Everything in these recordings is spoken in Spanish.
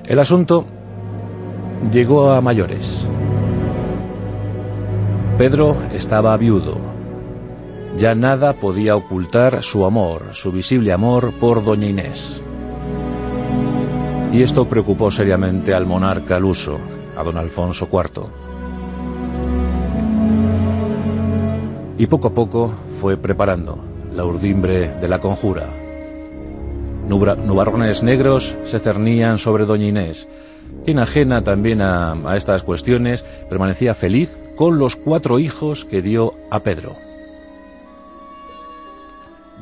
El asunto llegó a mayores. Pedro estaba viudo. Ya nada podía ocultar su amor, su visible amor por doña Inés. Y esto preocupó seriamente al monarca luso, a don Alfonso IV. Y poco a poco fue preparando la urdimbre de la conjura. Nubarrones negros se cernían sobre doña Inés, quien, ajena también a estas cuestiones, permanecía feliz con los 4 hijos que dio a Pedro.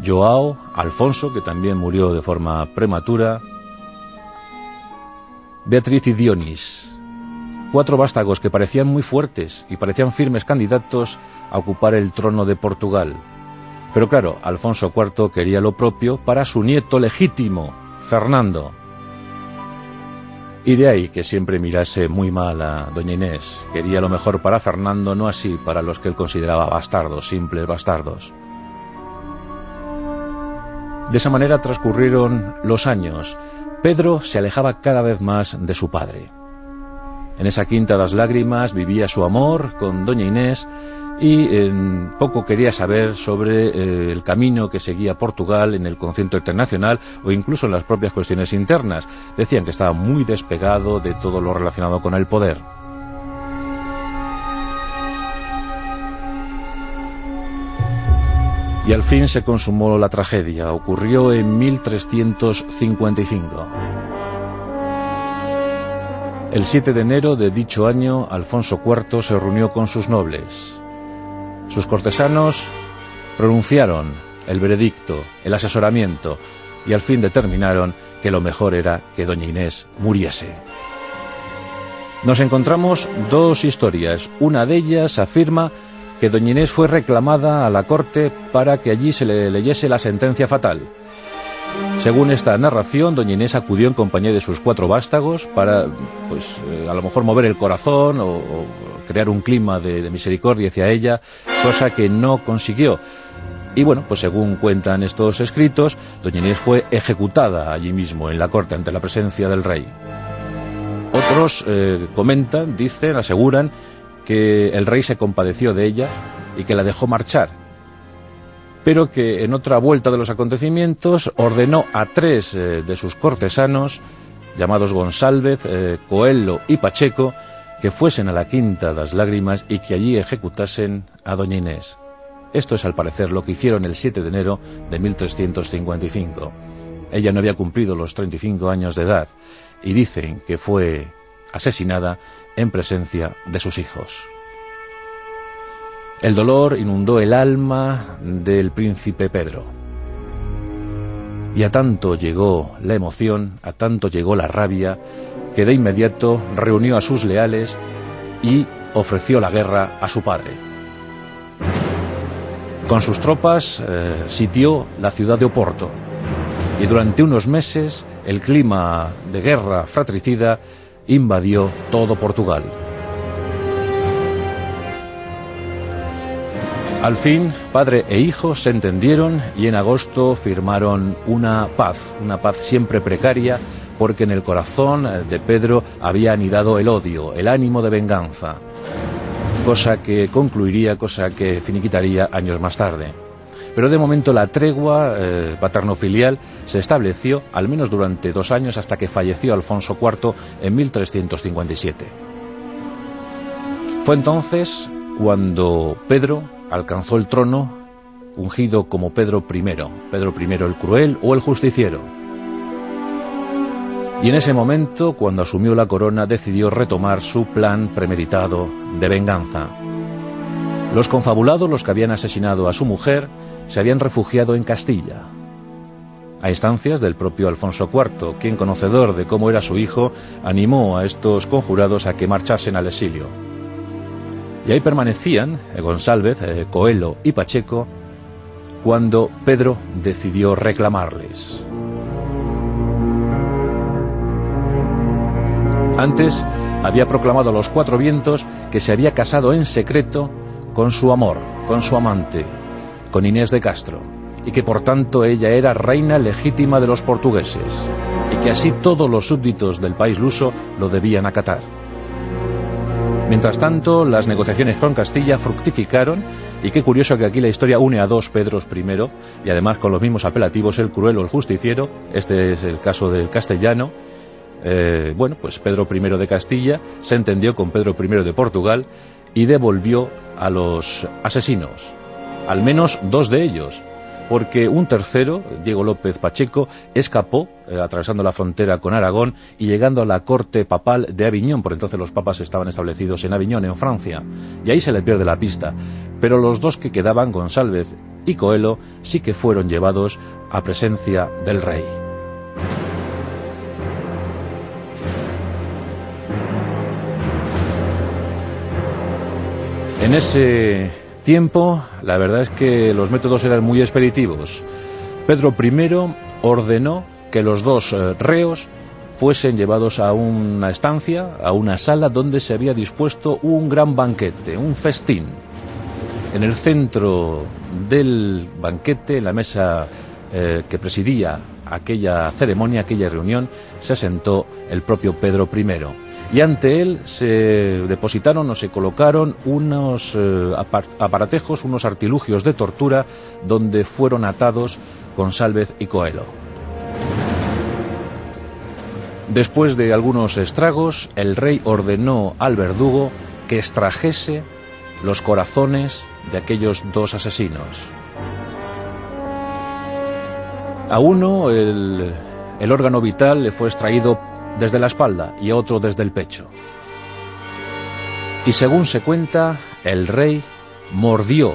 Joao, Alfonso, que también murió de forma prematura, Beatriz y Dionis, 4 vástagos que parecían muy fuertes y parecían firmes candidatos a ocupar el trono de Portugal. Pero claro, Alfonso IV quería lo propio para su nieto legítimo, Fernando. Y de ahí que siempre mirase muy mal a doña Inés. Quería lo mejor para Fernando, no así para los que él consideraba bastardos, simples bastardos. De esa manera transcurrieron los años. Pedro se alejaba cada vez más de su padre. En esa quinta das lágrimas vivía su amor con doña Inés y poco quería saber sobre el camino que seguía Portugal en el concierto internacional o incluso en las propias cuestiones internas. Decían que estaba muy despegado de todo lo relacionado con el poder. Y al fin se consumó la tragedia. Ocurrió en 1355. El 7 de enero de dicho año, Alfonso IV se reunió con sus nobles. Sus cortesanos pronunciaron el veredicto, el asesoramiento, y al fin determinaron que lo mejor era que doña Inés muriese. Nos encontramos 2 historias. Una de ellas afirma que doña Inés fue reclamada a la corte para que allí se le leyese la sentencia fatal. Según esta narración, doña Inés acudió en compañía de sus 4 vástagos para, a lo mejor mover el corazón o crear un clima de misericordia hacia ella, cosa que no consiguió. Y bueno, pues según cuentan estos escritos, doña Inés fue ejecutada allí mismo, en la corte, ante la presencia del rey. Otros comentan, dicen, aseguran que el rey se compadeció de ella y que la dejó marchar, pero que en otra vuelta de los acontecimientos ordenó a 3 de sus cortesanos, llamados González, Coelho y Pacheco, que fuesen a la Quinta das Lágrimas y que allí ejecutasen a doña Inés. Esto es al parecer lo que hicieron el 7 de enero de 1355. Ella no había cumplido los 35 años de edad y dicen que fue asesinada en presencia de sus hijos. El dolor inundó el alma del príncipe Pedro. Y a tanto llegó la emoción, a tanto llegó la rabia, que de inmediato reunió a sus leales y ofreció la guerra a su padre. Con sus tropas sitió la ciudad de Oporto y durante unos meses el clima de guerra fratricida invadió todo Portugal. Al fin, padre e hijo se entendieron y en agosto firmaron una paz siempre precaria, porque en el corazón de Pedro había anidado el odio, el ánimo de venganza, cosa que concluiría, cosa que finiquitaría años más tarde. Pero de momento la tregua paterno-filial se estableció al menos durante 2 años hasta que falleció Alfonso IV en 1357. Fue entonces cuando Pedro alcanzó el trono, ungido como Pedro I el cruel o el justiciero. Y en ese momento, cuando asumió la corona, decidió retomar su plan premeditado de venganza. Los confabulados, los que habían asesinado a su mujer, se habían refugiado en Castilla, a instancias del propio Alfonso IV, quien, conocedor de cómo era su hijo, animó a estos conjurados a que marchasen al exilio. Y ahí permanecían González, Coelho y Pacheco cuando Pedro decidió reclamarles. Antes había proclamado a los 4 vientos que se había casado en secreto con su amor, con su amante, con Inés de Castro, y que por tanto ella era reina legítima de los portugueses, y que así todos los súbditos del país luso lo debían acatar. Mientras tanto, las negociaciones con Castilla fructificaron, y qué curioso que aquí la historia une a dos Pedros I, y además con los mismos apelativos, el cruel o el justiciero. Este es el caso del castellano. Pues Pedro I de Castilla se entendió con Pedro I de Portugal y devolvió a los asesinos, al menos dos de ellos, porque un tercero, Diego López Pacheco, escapó atravesando la frontera con Aragón y llegando a la corte papal de Aviñón. Por entonces los papas estaban establecidos en Aviñón, en Francia, y ahí se le pierde la pista. Pero los dos que quedaban, González y Coelho, sí que fueron llevados a presencia del rey. En ese tiempo, la verdad es que los métodos eran muy expeditivos. Pedro I ordenó que los dos reos fuesen llevados a una estancia, a una sala donde se había dispuesto un gran banquete, un festín. En el centro del banquete, en la mesa que presidía aquella ceremonia, aquella reunión, se sentó el propio Pedro I. Y ante él se depositaron o se colocaron unos aparatejos, unos artilugios de tortura, donde fueron atados González y Coelho. Después de algunos estragos, el rey ordenó al verdugo que extrajese los corazones de aquellos dos asesinos. A uno el órgano vital le fue extraído desde la espalda y a otro desde el pecho. Y según se cuenta, el rey mordió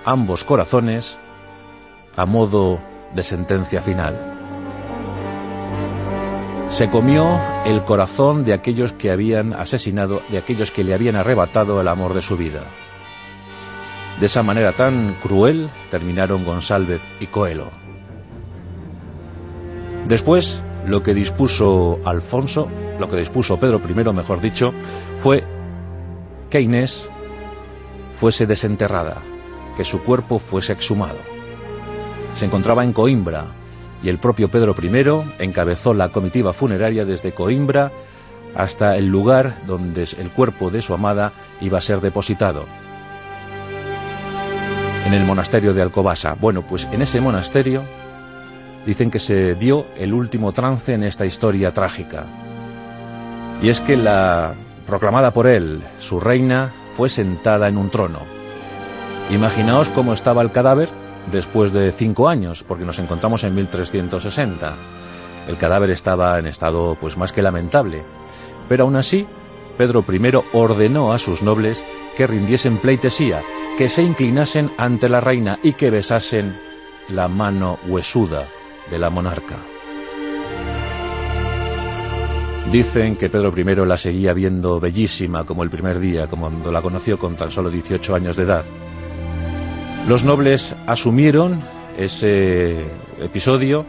ambos corazones a modo de sentencia final. Se comió el corazón de aquellos que habían asesinado, de aquellos que le habían arrebatado el amor de su vida. De esa manera tan cruel terminaron González y Coelho. Después, lo que dispuso Pedro I, mejor dicho, fue que Inés fuese desenterrada, que su cuerpo fuese exhumado. Se encontraba en Coimbra y el propio Pedro I encabezó la comitiva funeraria desde Coimbra hasta el lugar donde el cuerpo de su amada iba a ser depositado, en el monasterio de Alcobaça. Bueno, pues en ese monasterio dicen que se dio el último trance en esta historia trágica. Y es que la proclamada por él, su reina, fue sentada en un trono. Imaginaos cómo estaba el cadáver después de 5 años, porque nos encontramos en 1360. El cadáver estaba en estado pues más que lamentable. Pero aún así, Pedro I ordenó a sus nobles que rindiesen pleitesía, que se inclinasen ante la reina y que besasen la mano huesuda de la monarca. Dicen que Pedro I la seguía viendo bellísima como el primer día, como cuando la conoció con tan solo 18 años de edad. Los nobles asumieron ese episodio,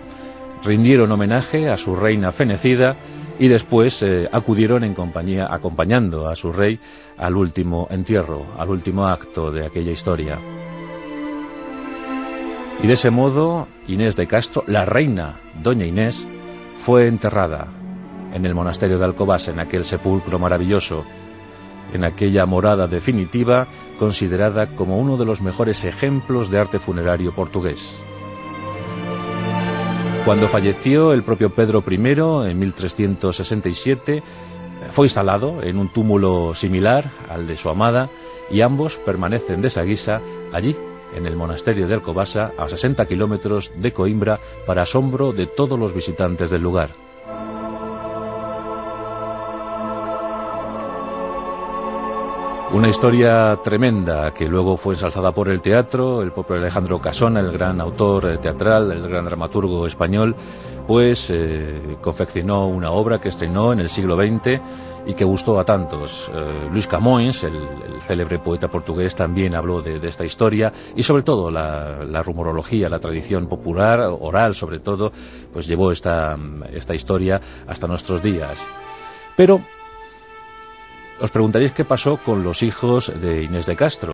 rindieron homenaje a su reina fenecida y después acudieron acompañando a su rey al último entierro, al último acto de aquella historia. Y de ese modo, Inés de Castro, la reina Doña Inés, fue enterrada en el monasterio de Alcobaça, en aquel sepulcro maravilloso, en aquella morada definitiva, considerada como uno de los mejores ejemplos de arte funerario portugués. Cuando falleció el propio Pedro I, en 1367, fue instalado en un túmulo similar al de su amada, y ambos permanecen de esa guisa allí, en el monasterio de Alcobaça, a 60 kilómetros de Coimbra, para asombro de todos los visitantes del lugar. Una historia tremenda que luego fue ensalzada por el teatro. El propio Alejandro Casona, el gran autor teatral, el gran dramaturgo español, pues confeccionó una obra que estrenó en el siglo XX y que gustó a tantos. Luis Camões, el célebre poeta portugués, también habló de esta historia, y sobre todo la rumorología, la tradición popular, oral sobre todo, pues llevó esta historia hasta nuestros días. Pero os preguntaréis qué pasó con los hijos de Inés de Castro.